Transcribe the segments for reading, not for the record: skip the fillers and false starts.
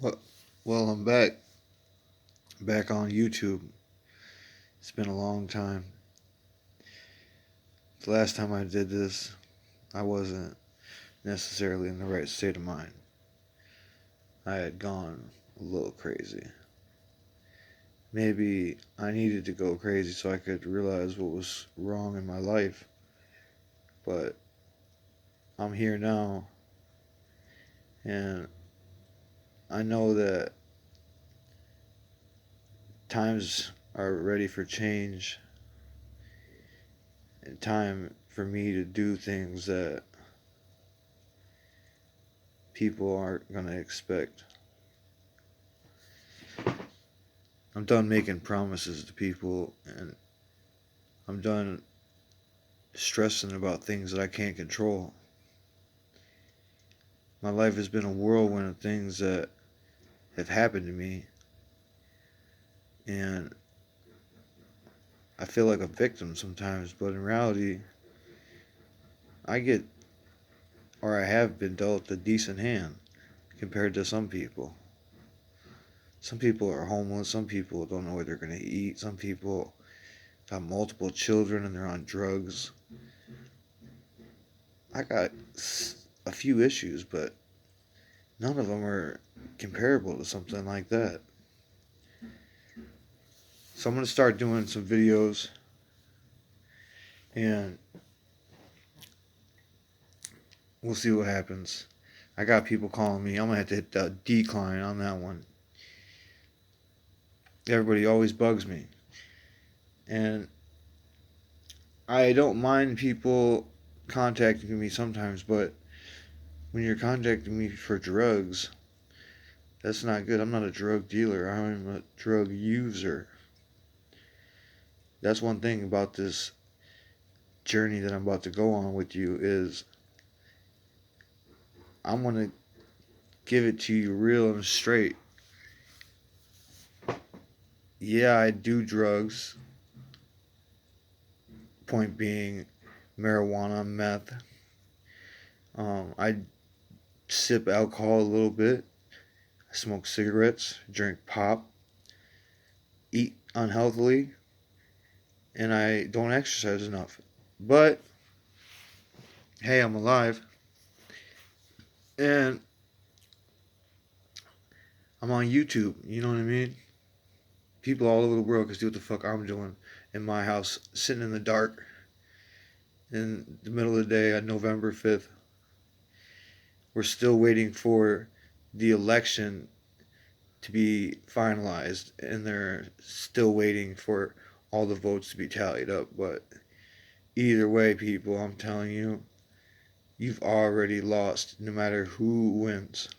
Well, well, I'm back on YouTube. It's been a long time. The last time I did this, I wasn't necessarily in the right state of mind. I had gone a little crazy. Maybe I needed to go crazy so I could realize what was wrong in my life. But I'm here now, and I know that times are ready for change and time for me to do things that people aren't going to expect. I'm done making promises to people, and I'm done stressing about things that I can't control. My life has been a whirlwind of things that have happened to me, and I feel like a victim sometimes, but in reality, I get, or I have been dealt a decent hand compared to some people. Some people are homeless, some people don't know what they're going to eat, some people got multiple children and they're on drugs. I got a few issues, but none of them are comparable to something like that. So I'm going to start doing some videos, and we'll see what happens. I got people calling me. I'm going to have to hit the decline on that one. Everybody always bugs me. And I don't mind people contacting me sometimes, but when you're contacting me for drugs, that's not good. I'm not a drug dealer, I'm a drug user. That's one thing about this journey that I'm about to go on with you is I'm going to give it to you real and straight. Yeah, I do drugs. Point being, marijuana, meth. I sip alcohol a little bit. I smoke cigarettes, drink pop, eat unhealthily, and I don't exercise enough. But hey, I'm alive, and I'm on YouTube. You know what I mean? People all over the world can see what the fuck I'm doing in my house, sitting in the dark in the middle of the day on November 5th. We're still waiting for the election to be finalized, and they're still waiting for all the votes to be tallied up. But either way, people, I'm telling you, you've already lost no matter who wins.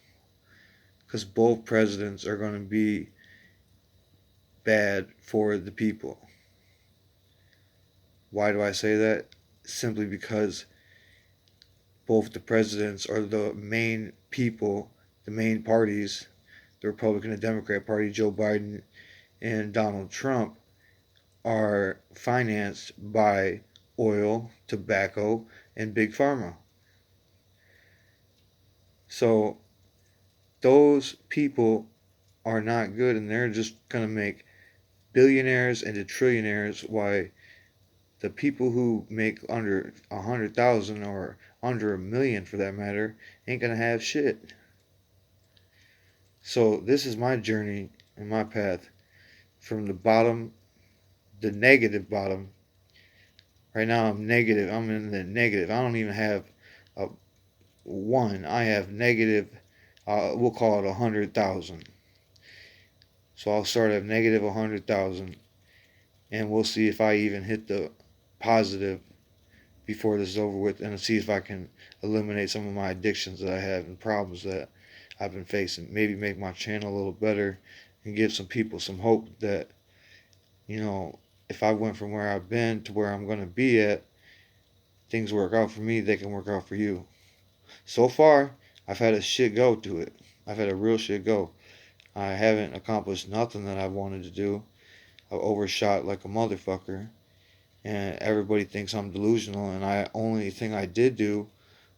Because both presidents are going to be bad for the people. Why do I say that? Simply because both the presidents are the main people, the main parties, the Republican and Democrat Party, Joe Biden and Donald Trump, are financed by oil, tobacco, and big pharma. So those people are not good, and they're just going to make billionaires into trillionaires. Why the people who make under 100,000 or under a million, for that matter, ain't going to have shit. So this is my journey and my path from the bottom, the negative bottom. Right now I'm negative. I'm in the negative. I don't even have a one. I have negative. We'll call it 100,000. So I'll start at negative 100,000, and we'll see if I even hit the positive before this is over with, and see if I can eliminate some of my addictions that I have and problems that I've been facing. Maybe make my channel a little better and give some people some hope that, you know, if I went from where I've been to where I'm going to be at, things work out for me, they can work out for you. So far, I've had a shit go to it. I've had a real shit go. I haven't accomplished nothing that I wanted to do. I've overshot like a motherfucker, and everybody thinks I'm delusional. And I only thing I did do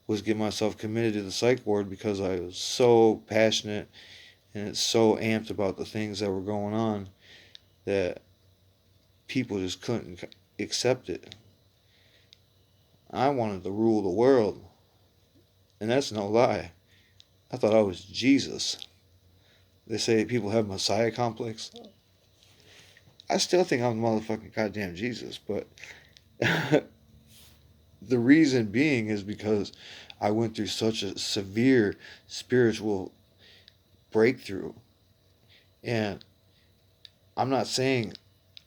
was get myself committed to the psych ward because I was so passionate and it's so amped about the things that were going on that people just couldn't accept it. I wanted to rule the world, and that's no lie. I thought I was Jesus. They say people have Messiah complex. I still think I'm the motherfucking goddamn Jesus, but the reason being is because I went through such a severe spiritual breakthrough. And I'm not saying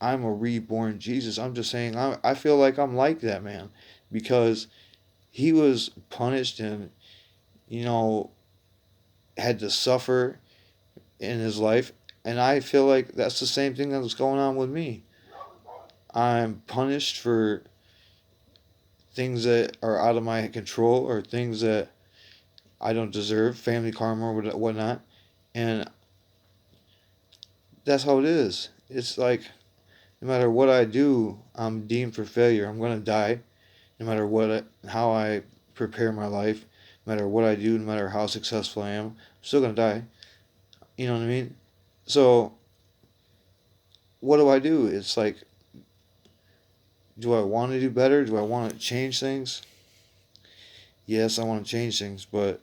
I'm a reborn Jesus. I'm just saying I feel like I'm like that man because he was punished and, you know, had to suffer in his life. And I feel like that's the same thing that's going on with me. I'm punished for things that are out of my control or things that I don't deserve, family karma or whatnot. And that's how it is. It's like no matter what I do, I'm deemed for failure. I'm going to die. No matter how I prepare my life, no matter what I do, no matter how successful I am, I'm still going to die. You know what I mean? So, what do I do? It's like, do I want to do better? Do I want to change things? Yes, I want to change things, but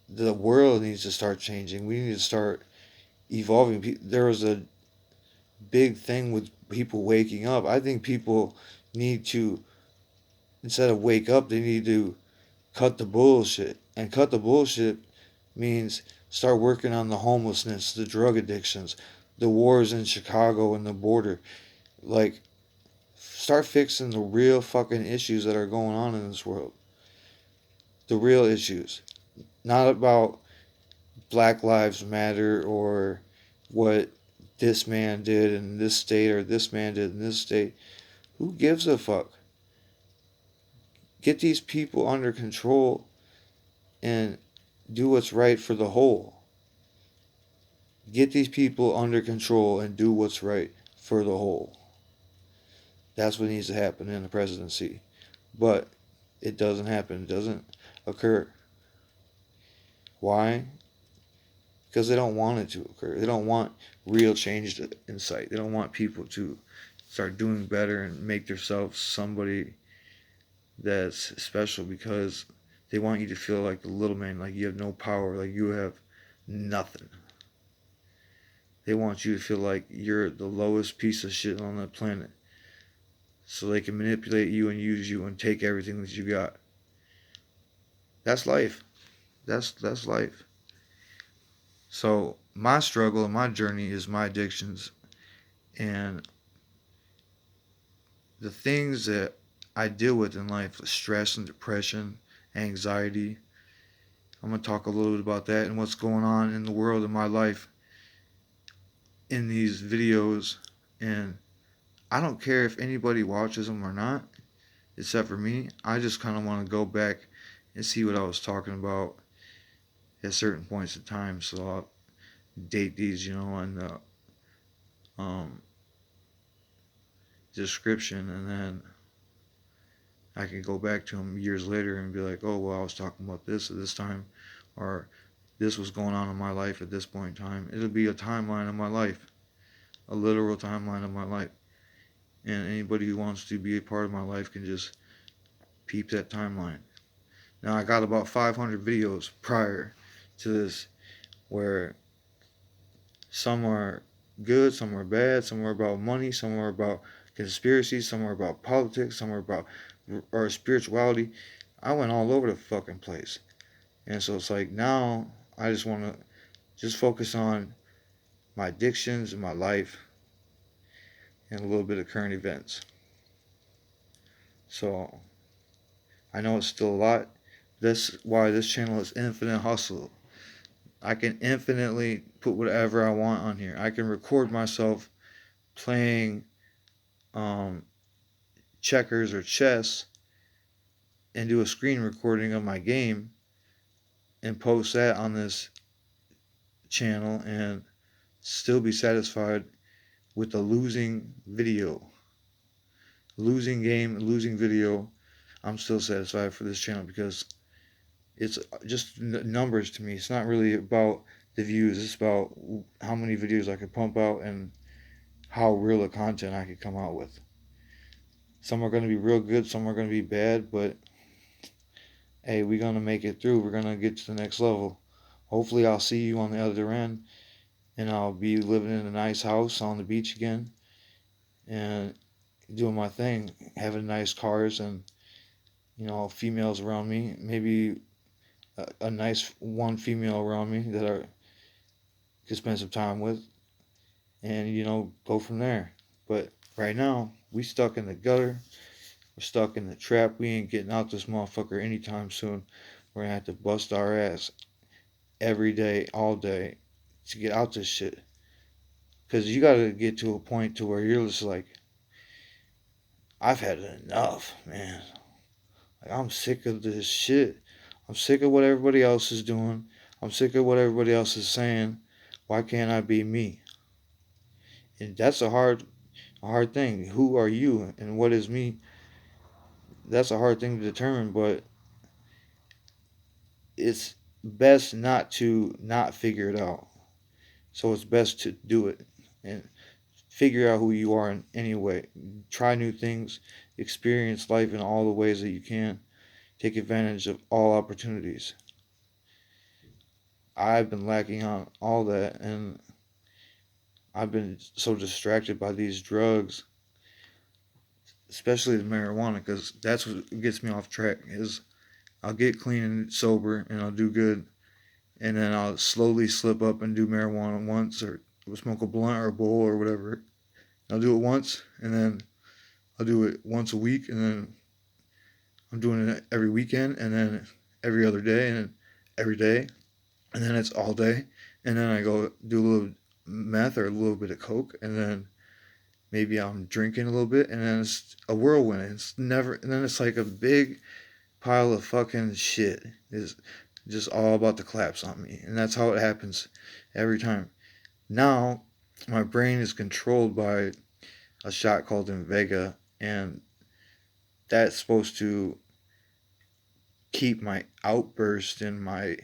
the world needs to start changing. We need to start evolving. There was a big thing with people waking up. I think people need to, instead of wake up, they need to cut the bullshit. And cut the bullshit means start working on the homelessness, the drug addictions, the wars in Chicago and the border. Like, start fixing the real fucking issues that are going on in this world. The real issues. Not about Black Lives Matter or what this man did in this state or this man did in this state. Who gives a fuck? Get these people under control and do what's right for the whole. Get these people under control and do what's right for the whole. That's what needs to happen in the presidency. But it doesn't happen. It doesn't occur. Why? Because they don't want it to occur. They don't want real change in sight. They don't want people to start doing better and make themselves somebody that's special because they want you to feel like the little man, like you have no power, like you have nothing. They want you to feel like you're the lowest piece of shit on the planet so they can manipulate you and use you and take everything that you got. That's life. That's life. So my struggle and my journey is my addictions and the things that I deal with in life, stress and depression, anxiety. I'm going to talk a little bit about that and what's going on in the world in my life in these videos. And I don't care if anybody watches them or not, except for me. I just kind of want to go back and see what I was talking about at certain points in time. So I'll date these, in the um, description, and then I can go back to them years later and be like, oh, well, I was talking about this at this time, or this was going on in my life at this point in time. It'll be a timeline of my life, a literal timeline of my life. And anybody who wants to be a part of my life can just peep that timeline. Now, I got about 500 videos prior to this where some are good, some are bad, some are about money, some are about conspiracy, some are about politics, some are about or spirituality. I went all over the fucking place. And so it's like now I just want to just focus on my addictions and my life and a little bit of current events. So I know it's still a lot. That's why this channel is Infinite Hustle. I can infinitely put whatever I want on here. I can record myself playing um, checkers or chess and do a screen recording of my game and post that on this channel and still be satisfied with a losing video. Losing game, losing video. I'm still satisfied for this channel because it's just numbers to me. It's not really about the views. It's about how many videos I can pump out and how real the content I can come out with. Some are going to be real good, some are going to be bad, but hey, we're going to make it through. We're going to get to the next level. Hopefully, I'll see you on the other end, and I'll be living in a nice house on the beach again and doing my thing, having nice cars and, females around me. Maybe a nice one female around me that I could spend some time with, and go from there. But right now, we stuck in the gutter. We're stuck in the trap. We ain't getting out this motherfucker anytime soon. We're gonna have to bust our ass every day, all day, to get out this shit. Cause you gotta get to a point to where you're just like, I've had enough, man. Like, I'm sick of this shit. I'm sick of what everybody else is doing. I'm sick of what everybody else is saying. Why can't I be me? And that's a hard thing. Who are you and what is me? That's a hard thing to determine, but it's best not to not figure it out. So it's best to do it and figure out who you are in any way. Try new things, experience life in all the ways that you can. Take advantage of all opportunities. I've been lacking on all that, and I've been so distracted by these drugs, especially the marijuana, because that's what gets me off track. Is I'll get clean and sober, and I'll do good, and then I'll slowly slip up and do marijuana once, or smoke a blunt or a bowl or whatever. I'll do it once, and then I'll do it once a week, and then I'm doing it every weekend, and then every other day, and then every day, and then it's all day, and then I go do a little meth or a little bit of coke, and then maybe I'm drinking a little bit, and then it's a whirlwind. It's never, and then it's like a big pile of fucking shit. Is just all about to collapse on me, and that's how it happens every time. Now, my brain is controlled by a shot called Invega, and that's supposed to keep my outburst and my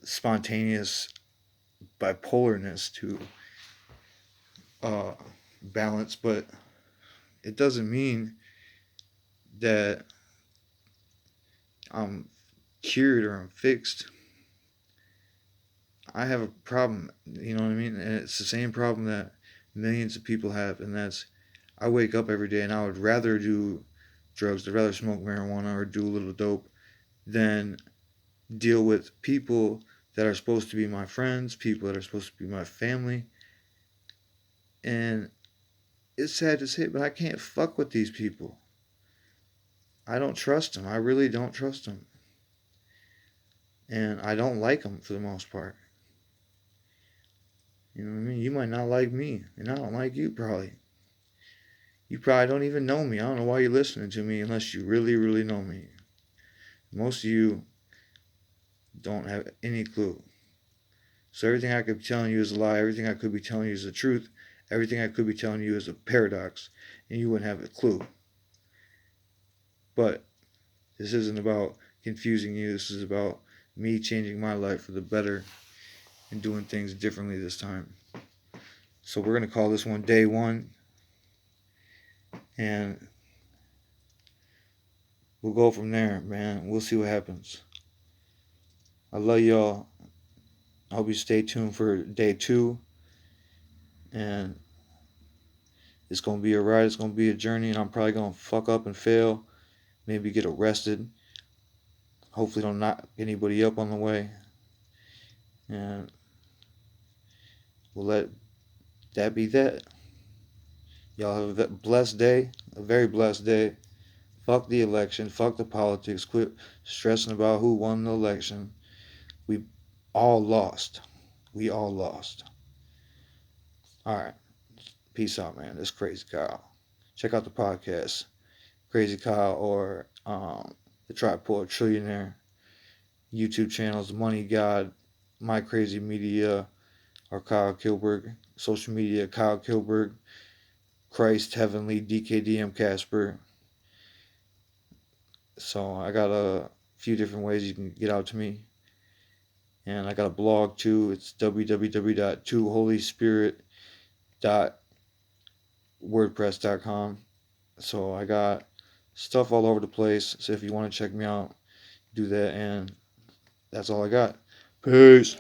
spontaneous bipolarness to uh, balance, but it doesn't mean that I'm cured or I'm fixed. I have a problem, you know what I mean? And it's the same problem that millions of people have, and that's I wake up every day and I would rather do drugs, I'd rather smoke marijuana or do a little dope than deal with people that are supposed to be my friends, people that are supposed to be my family. And it's sad to say, but I can't fuck with these people. I don't trust them. I really don't trust them. And I don't like them for the most part. You know what I mean? You might not like me, and I don't like you probably. You probably don't even know me. I don't know why you're listening to me unless you really, really know me. Most of you don't have any clue. So everything I could be telling you is a lie. Everything I could be telling you is the truth. Everything I could be telling you is a paradox, and you wouldn't have a clue. But this isn't about confusing you. This is about me changing my life for the better and doing things differently this time. So we're going to call this one day one, and we'll go from there, man. We'll see what happens. I love y'all. I hope you stay tuned for day two, and it's going to be a ride. It's going to be a journey, and I'm probably going to fuck up and fail, maybe get arrested. Hopefully don't knock anybody up on the way, and we'll let that be that. Y'all have a blessed day, a very blessed day. Fuck the election. Fuck the politics. Quit stressing about who won the election. We all lost. We all lost. Alright. Peace out, man. This is Crazy Kyle. Check out the podcast. Crazy Kyle or the Tripod Trillionaire. YouTube channels, The Money God, My Crazy Media, or Kyle Kilberg. Social media, Kyle Kilberg, Christ, Heavenly, DKDM Casper. So I got a few different ways you can get out to me. And I got a blog too. It's www.twoholyspirit.wordpress.com. So I got stuff all over the place. So if you want to check me out, do that. And that's all I got. Peace.